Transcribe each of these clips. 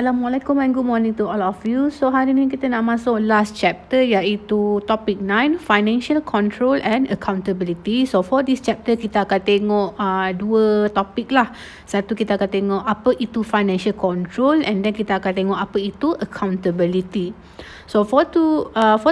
Assalamualaikum and good morning to all of you. So hari ni kita nak masuk last chapter iaitu topic 9, Financial Control and Accountability. So for this chapter kita akan tengok dua topik lah. Satu kita akan tengok apa itu financial control and then kita akan tengok apa itu accountability. So for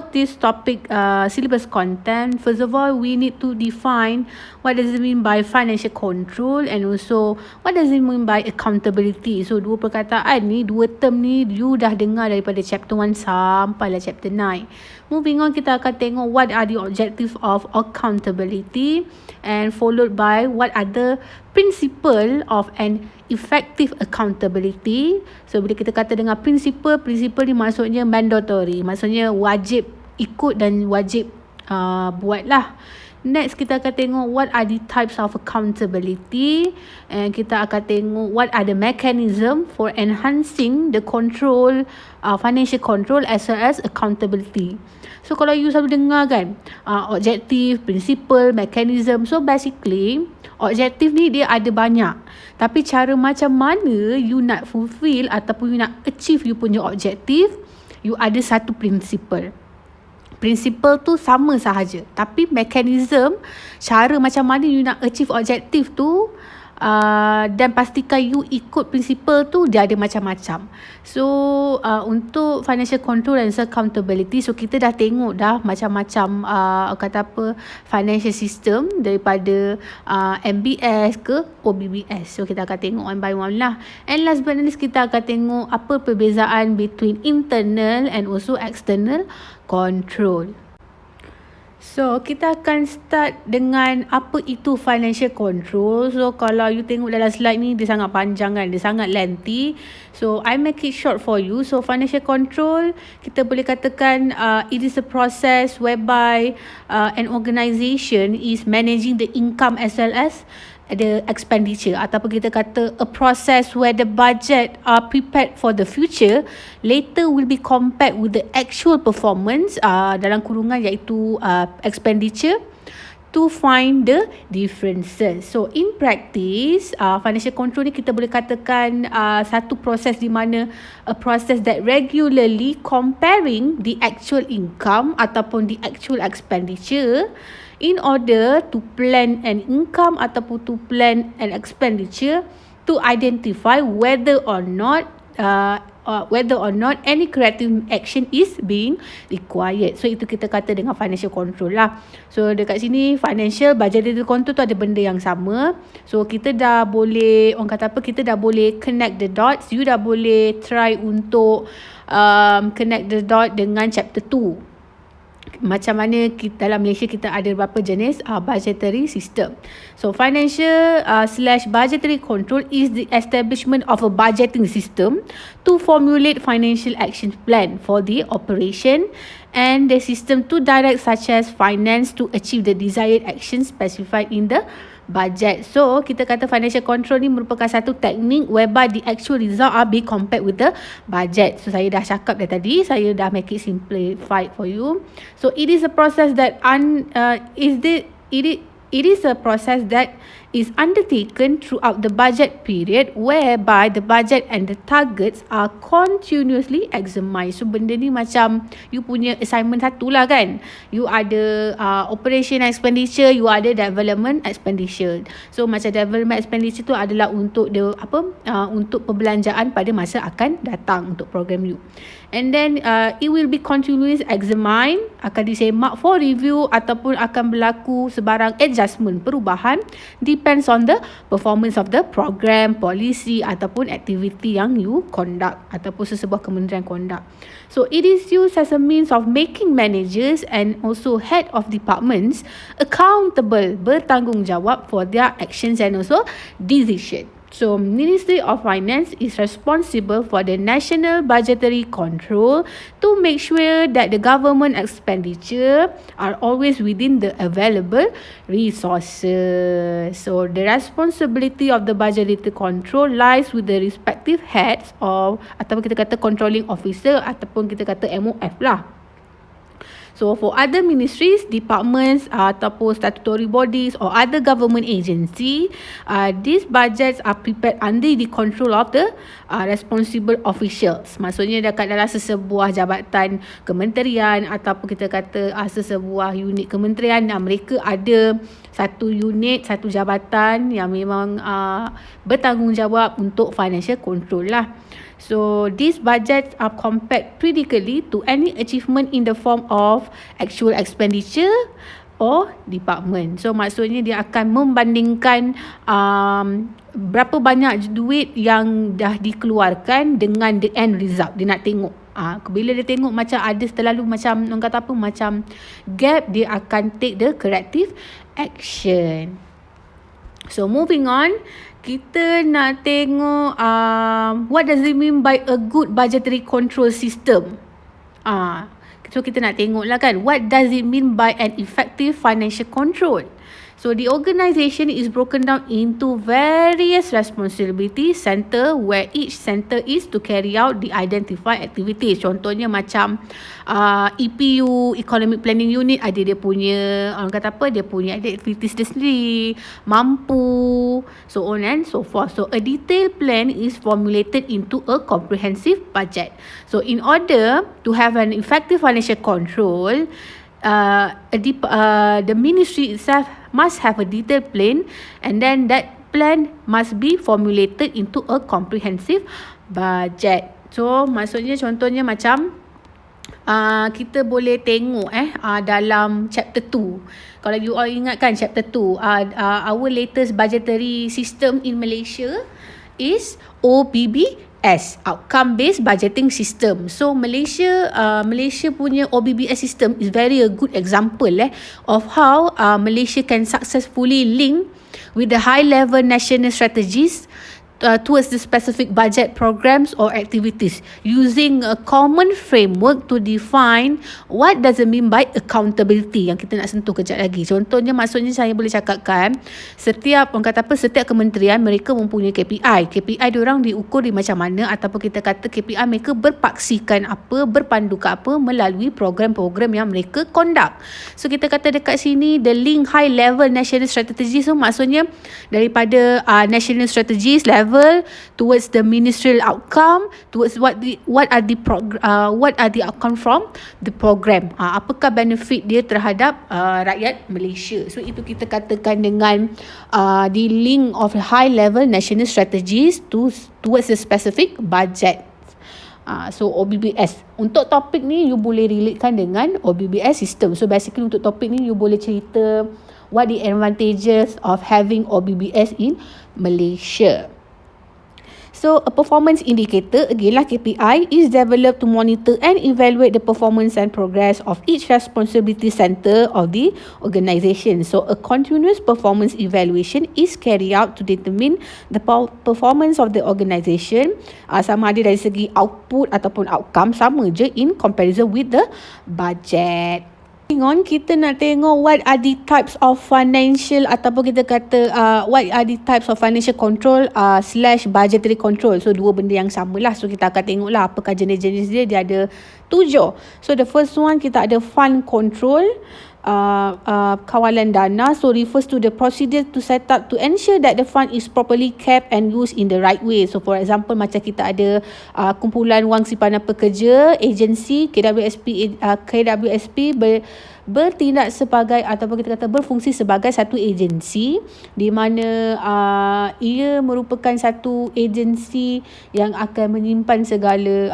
this topic syllabus content, first of all we need to define what does it mean by financial control and also what does it mean by accountability. So dua perkataan ni, dua term ni you dah dengar daripada chapter 1 sampai lah chapter 9. Moving on, kita akan tengok what are the objective of accountability and followed by what are the principle of an effective accountability. So bila kita kata dengan principle ni maksudnya mandatory, maksudnya wajib ikut dan wajib buat lah. Next, kita akan tengok what are the types of accountability and kita akan tengok what are the mechanism for enhancing the control, financial control as well as accountability. So kalau you selalu dengar kan, objective, principle, mechanism. So basically, objektif ni dia ada banyak. Tapi cara macam mana you nak fulfill ataupun you nak achieve you punya objektif, you ada satu principle. Principle tu sama sahaja, tapi mekanism, cara macam mana you nak achieve objektif tu dan pastikan you ikut principle tu, dia ada macam-macam. So untuk financial control and accountability, so kita dah tengok dah macam-macam financial system daripada MBS ke OBBS. So kita akan tengok one by one lah. And last but not least, kita akan tengok apa perbezaan between internal and also external control. So, kita akan start dengan apa itu financial control. So, kalau you tengok dalam slide ni, dia sangat panjang kan, dia sangat lengthy. So, I make it short for you. So, financial control, kita boleh katakan it is a process whereby an organisation is managing the income as well as the expenditure, ataupun kita kata a process where the budget are prepared for the future later will be compared with the actual performance dalam kurungan iaitu expenditure to find the differences. So in practice, financial control ni kita boleh katakan satu proses di mana a process that regularly comparing the actual income ataupun the actual expenditure in order to plan an income ataupun to plan an expenditure to identify whether or not any corrective action is being required. So itu kita kata dengan financial control lah. So dekat sini financial budgetary control tu ada benda yang sama. So kita dah boleh, orang kata apa, kita dah boleh connect the dots. You dah boleh try untuk connect the dot dengan chapter 2. Macam mana kita, dalam Malaysia kita ada berapa jenis budgetary system. So financial / budgetary control is the establishment of a budgeting system to formulate financial action plan for the operation and the system to direct such as finance to achieve the desired action specified in the budget. So kita kata financial control ni merupakan satu teknik whereby the actual result are being compared with the budget. So saya dah cakap dah tadi, saya dah make it simplified for you. So it is a process that it is a process that is undertaken throughout the budget period whereby the budget and the targets are continuously examined. So benda ni macam you punya assignment satu lah kan. You ada operation expenditure, you ada development expenditure. So macam development expenditure tu adalah untuk untuk perbelanjaan pada masa akan datang untuk program you. And then it will be continuously examined, akan disemak for review ataupun akan berlaku sebarang adjustment, perubahan depends on the performance of the program, policy ataupun activity yang you conduct ataupun sesebuah kementerian conduct. So it is used as a means of making managers and also head of departments accountable, bertanggungjawab for their actions and also decision. So, Ministry of Finance is responsible for the national budgetary control to make sure that the government expenditure are always within the available resources. So, the responsibility of the budgetary control lies with the respective heads of, ataupun kita kata controlling officer ataupun kita kata MOF lah. So for other ministries, departments ataupun statutory bodies or other government agency, these budgets are prepared under the control of the responsible officials. Maksudnya dekat dalam sesebuah jabatan kementerian ataupun kita kata sesebuah unit kementerian, mereka ada satu unit, satu jabatan yang memang bertanggungjawab untuk financial control lah. So these budgets are compared critically to any achievement in the form of actual expenditure or department. So maksudnya dia akan membandingkan berapa banyak duit yang dah dikeluarkan dengan the end result. Dia nak tengok. Bila dia tengok macam ada terlalu macam orang kata apa, macam gap, dia akan take the corrective action. So moving on, kita nak tengok what does it mean by a good budgetary control system. So kita nak tengok lah kan, what does it mean by an effective financial control. So the organisation is broken down into various responsibility center where each center is to carry out the identified activities. Contohnya macam EPU, Economic Planning Unit, ada dia punya orang kata apa, dia punya activities dia sendiri, mampu, so on and so forth. So a detailed plan is formulated into a comprehensive budget. So in order to have an effective financial control, the ministry itself must have a detailed plan, and then that plan must be formulated into a comprehensive budget. So maksudnya contohnya macam kita boleh tengok dalam chapter 2. Kalau you all ingatkan chapter 2, our latest budgetary system in Malaysia is OBBS, outcome based budgeting system. So Malaysia punya OBBS system is very a good example of how Malaysia can successfully link with the high level national strategies towards the specific budget programs or activities using a common framework to define what does it mean by accountability, yang kita nak sentuh kejap lagi. Contohnya, maksudnya saya boleh cakapkan setiap kementerian mereka mempunyai KPI. KPI diorang diukur di macam mana, ataupun kita kata KPI mereka berpaksikan apa, berpandu ke apa melalui program-program yang mereka conduct. So kita kata dekat sini the link high level national strategy, so maksudnya daripada national strategies level towards the ministerial outcome, towards what are the outcome from the program, apakah benefit dia terhadap rakyat Malaysia. So itu kita katakan dengan the link of high level national strategies towards the specific budget. So OBBS, untuk topik ni you boleh relatekan dengan OBBS system. So basically untuk topik ni you boleh cerita what the advantages of having OBBS in Malaysia. So a performance indicator, again lah KPI, is developed to monitor and evaluate the performance and progress of each responsibility center of the organisation. So a continuous performance evaluation is carried out to determine the performance of the organisation, sama ada dari segi output ataupun outcome, sama je in comparison with the budget. Kita nak tengok what are the types of financial, ataupun kita kata what are the types of financial control / budgetary control. So dua benda yang sama lah. So kita akan tengok lah apakah jenis-jenis dia. Dia ada 7. So the first one kita ada fund control, kawalan dana. So refers to the procedure to set up to ensure that the fund is properly kept and used in the right way. So for example, macam kita ada kumpulan wang simpanan pekerja, agensi KWSP bertindak sebagai, ataupun kita kata berfungsi sebagai satu agensi di mana ia merupakan satu agensi yang akan menyimpan segala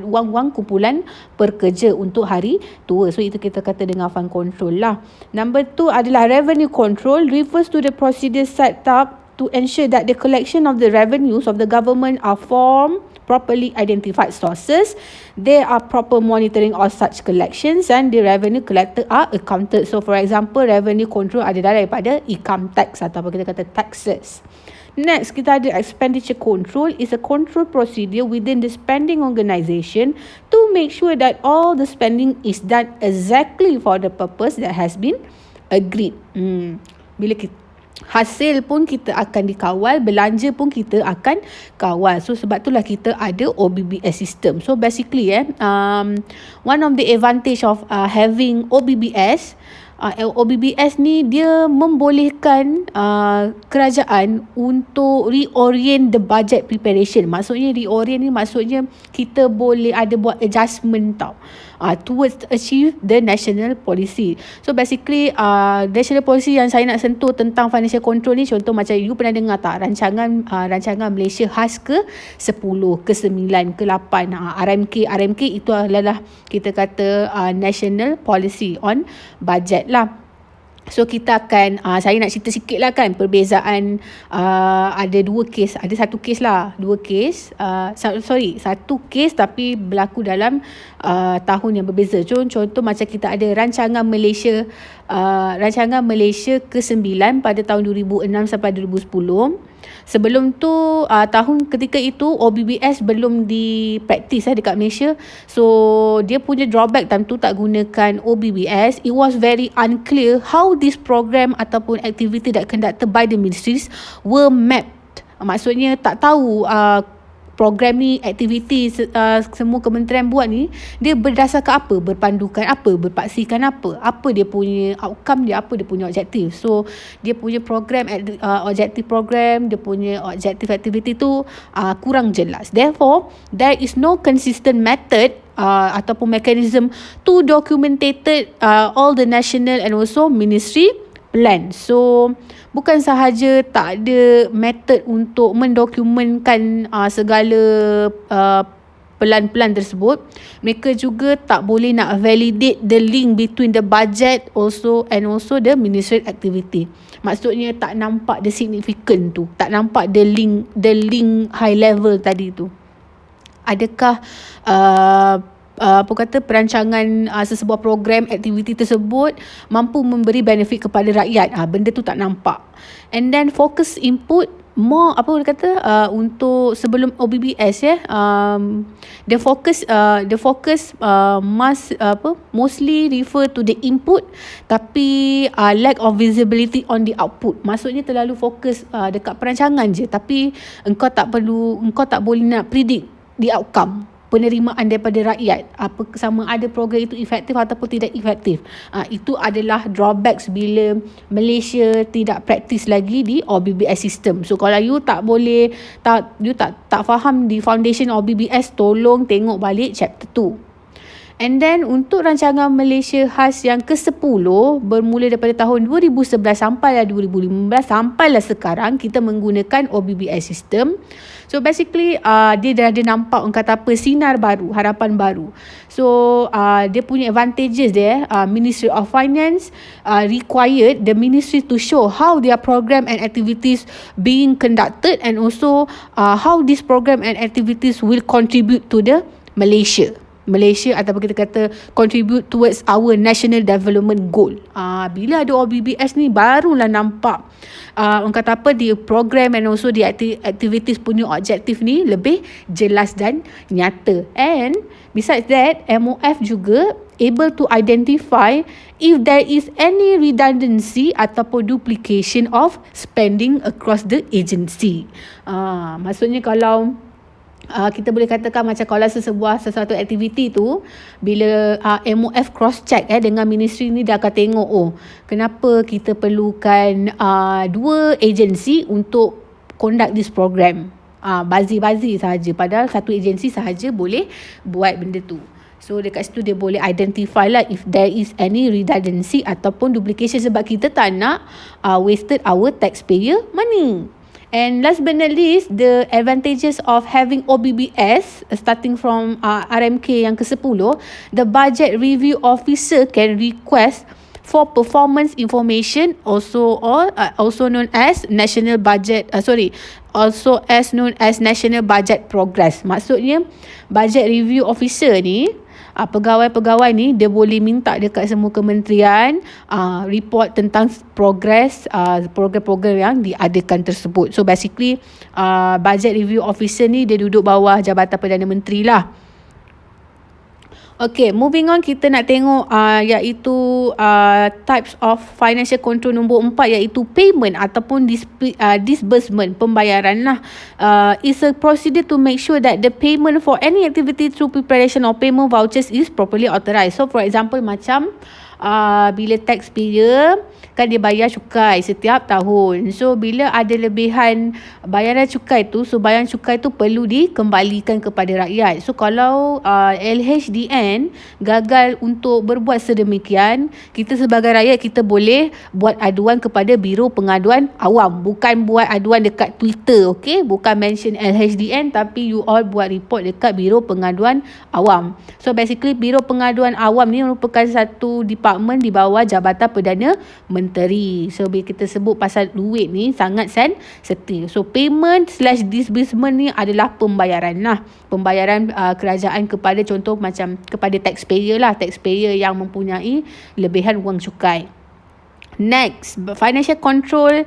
wang-wang kumpulan pekerja untuk hari tua. So itu kita kata dengan fund control lah. Number 2 adalah revenue control, refers to the procedure set up to ensure that the collection of the revenues of the government are from properly identified sources. There are proper monitoring of such collections and the revenue collected are accounted. So for example, revenue control adalah daripada income tax ataupun kita kata taxes. Next, kita ada expenditure control, is a control procedure within the spending organisation to make sure that all the spending is done exactly for the purpose that has been agreed. hasil pun kita akan dikawal, belanja pun kita akan kawal. So sebab itulah kita ada OBBS system. So basically one of the advantage of having OBBS, OBBS ni dia membolehkan kerajaan untuk reorient the budget preparation. Maksudnya reorient ni maksudnya kita boleh ada buat adjustment tau, towards achieve the national policy. So basically national policy yang saya nak sentuh tentang financial control ni, contoh macam you pernah dengar tak rancangan Malaysia khas ke-10, ke-9, ke-8, RMK itu adalah kita kata national policy on budget lah. So kita akan saya nak cerita sikit lah kan perbezaan. Ada satu kes tapi berlaku dalam tahun yang berbeza. Contoh macam kita ada rancangan Malaysia ke-9 pada tahun 2006 sampai 2010. Sebelum tu tahun ketika itu OBBS belum dipraktis dekat Malaysia. So dia punya drawback time tu tak gunakan OBBS. It was very unclear how this program ataupun activity that conducted by the ministries were mapped. Maksudnya tak tahu program ni, aktiviti semua kementerian buat ni, dia berdasarkan apa, berpandukan apa, berpaksikan apa dia punya outcome dia, apa dia punya objektif. So dia punya program, objektif program, dia punya objektif aktiviti tu kurang jelas. Therefore there is no consistent method ataupun mechanism to documented all the national and also ministry plan. So bukan sahaja tak ada method untuk mendokumentkan segala pelan-pelan tersebut, mereka juga tak boleh nak validate the link between the budget also the ministry activity. Maksudnya tak nampak the significant tu, tak nampak the link high level tadi tu. Adakah perancangan sesebuah program aktiviti tersebut mampu memberi benefit kepada rakyat? Benda tu tak nampak. And then focus input more untuk sebelum OBBS the focus mostly refer to the input tapi lack of visibility on the output. Maksudnya terlalu fokus dekat perancangan je tapi engkau tak boleh nak predict the outcome, penerimaan daripada rakyat, apa sama ada program itu efektif ataupun tidak efektif. Itu adalah drawbacks bila Malaysia tidak praktis lagi di OBBS system. So kalau you tak faham di foundation OBBS, tolong tengok balik chapter 2. And then untuk rancangan Malaysia khas yang ke-10 bermula daripada tahun 2011 sampailah 2015 sampailah sekarang kita menggunakan OBBS system. So basically dia dah ada nampak orang kata apa, sinar baru, harapan baru. So dia punya advantages dia. Ministry of Finance required the ministry to show how their program and activities being conducted and also how this program and activities will contribute to the Malaysia ataupun kita kata contribute towards our national development goal. Bila ada OBBS ni barulah nampak orang kata apa, the program and also the activities punya objektif ni lebih jelas dan nyata. And besides that, MOF juga able to identify if there is any redundancy ataupun duplication of spending across the agency. Maksudnya kalau kita boleh katakan macam kalau sesuatu aktiviti tu bila MOF cross check dengan ministry ni, dia akan tengok kenapa kita perlukan dua agensi untuk conduct this program. Bazi-bazi sahaja, padahal satu agensi sahaja boleh buat benda tu. So dekat situ dia boleh identify lah if there is any redundancy ataupun duplication, sebab kita tak nak wasted our taxpayer money. And last but not least, the advantages of having OBBS starting from RMK yang ke-10, the budget review officer can request for performance information also known as national budget national budget progress. Maksudnya budget review officer ni, pegawai-pegawai ni dia boleh minta dekat semua kementerian report tentang progress program-program yang diadakan tersebut. So basically budget review officer ni dia duduk bawah Jabatan Perdana Menteri lah. Okay, moving on, kita nak tengok iaitu types of financial control nombor 4, iaitu payment ataupun disbursement, pembayaran lah. It's a procedure to make sure that the payment for any activity through preparation or payment vouchers is properly authorized. So for example, macam bila taxpayer kan dia bayar cukai setiap tahun. So bila ada lebihan bayaran cukai tu, so bayaran cukai tu perlu dikembalikan kepada rakyat. So kalau LHDN gagal untuk berbuat sedemikian, kita sebagai rakyat kita boleh buat aduan kepada Biro Pengaduan Awam. Bukan buat aduan dekat Twitter, okay? Bukan mention LHDN, tapi you all buat report dekat Biro Pengaduan Awam. So basically Biro Pengaduan Awam ni merupakan satu department di bawah Jabatan Perdana Menteri. So bila kita sebut pasal duit ni sangat sensitif. So payment/disbursement ni adalah pembayaran lah. Pembayaran kerajaan kepada, contoh macam kepada taxpayer lah. Taxpayer yang mempunyai lebihan wang cukai. Next, financial control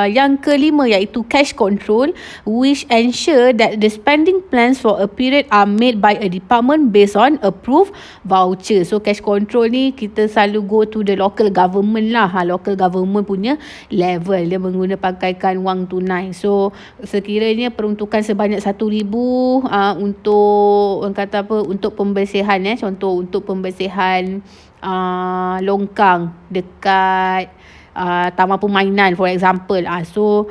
yang kelima iaitu cash control, which ensure that the spending plans for a period are made by a department based on approved voucher. So cash control ni kita selalu go to the local government lah. Local government punya level, dia pakaikan wang tunai. So sekiranya peruntukan sebanyak 1,000 untuk untuk pembersihan, contoh untuk pembersihan longkang dekat taman permainan for example. So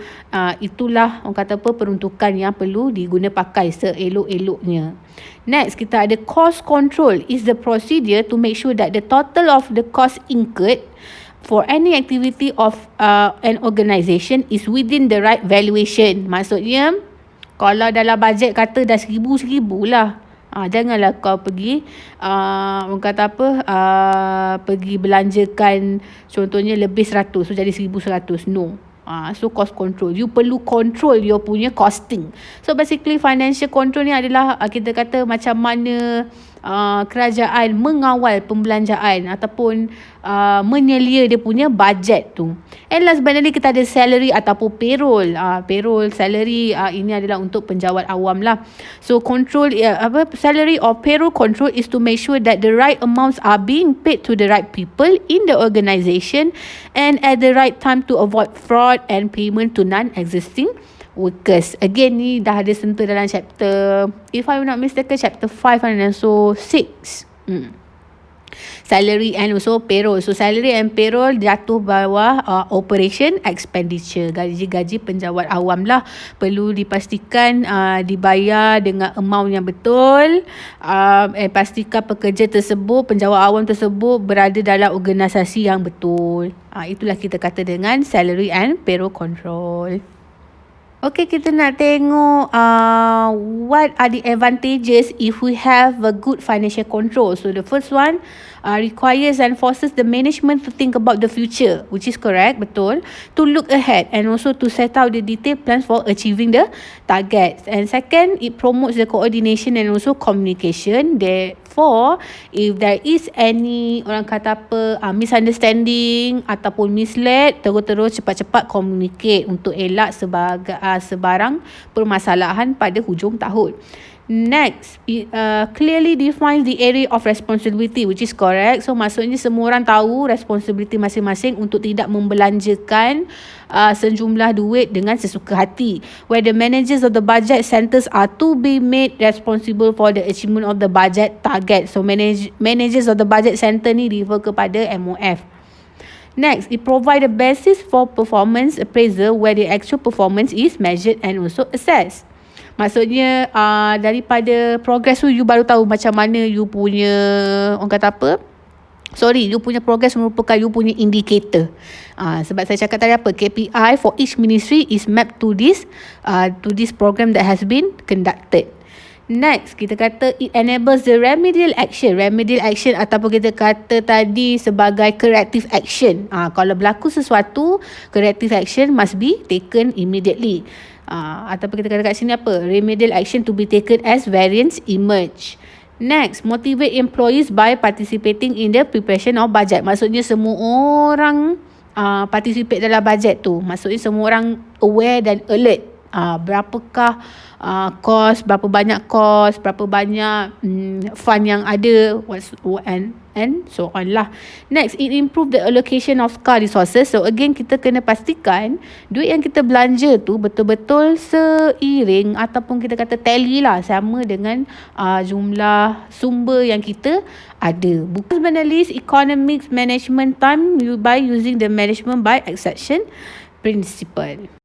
itulah peruntukan yang perlu diguna pakai seelok-eloknya. Next, kita ada cost control. Is the procedure to make sure that the total of the cost incurred for any activity of an organisation is within the right valuation. Maksudnya kalau dalam bajet kata dah 1,000 lah, janganlah kau pergi pergi belanjakan contohnya lebih 100, so jadi 1,100. No. So cost control, you perlu control your punya costing. So basically financial control ni adalah kita kata macam mana kerajaan mengawal pembelanjaan ataupun menyelia dia punya bajet tu. And last but not least, kita ada salary ataupun payroll. Payroll, salary ini adalah untuk penjawat awam lah. So control salary or payroll control is to make sure that the right amounts are being paid to the right people in the organisation and at the right time to avoid fraud and payment to non-existing workers. Again, ni dah ada sentuh dalam chapter, if I'm not mistaken, chapter 5 and also 6. Salary and also payroll. So salary and payroll jatuh bawah operation expenditure. Gaji-gaji penjawat awam lah. Perlu dipastikan dibayar dengan amount yang betul. Pastikan pekerja tersebut, penjawat awam tersebut berada dalam organisasi yang betul. Itulah kita kata dengan salary and payroll control. Okay, kita nak tengok what are the advantages if we have a good financial control. So the first one requires and forces the management to think about the future, which is correct, betul, to look ahead and also to set out the detailed plans for achieving the targets. And second, it promotes the coordination and also communication. Therefore, if there is any misunderstanding ataupun mislead, terus cepat-cepat communicate untuk elak sebarang permasalahan pada hujung tahun. Next, it clearly defines the area of responsibility, which is correct. So maksudnya semua orang tahu responsibility masing-masing untuk tidak membelanjakan sejumlah duit dengan sesuka hati. Where the managers of the budget centers are to be made responsible for the achievement of the budget target. So managers of the budget center ni refer kepada MOF. Next, it provide a basis for performance appraisal where the actual performance is measured and also assessed. Maksudnya daripada progress tu you baru tahu macam mana you punya you punya progress merupakan you punya indicator. Sebab saya cakap tadi KPI for each ministry is mapped to this program that has been conducted. Next, kita kata it enables the remedial action. Remedial action ataupun kita kata tadi sebagai corrective action. Kalau berlaku sesuatu, corrective action must be taken immediately. Ataupun kita kata kat sini remedial action to be taken as variance emerge. Next, motivate employees by participating in the preparation of budget. Maksudnya semua orang participate dalam budget tu. Maksudnya semua orang aware dan alert berapakah berapa banyak kos, berapa banyak fund yang ada, and so on lah. Next, it improve the allocation of car resources. So again, kita kena pastikan duit yang kita belanja tu betul-betul seiring ataupun kita kata tally lah, sama dengan jumlah sumber yang kita ada. Bukan analysis economics management time by using the management by exception principle.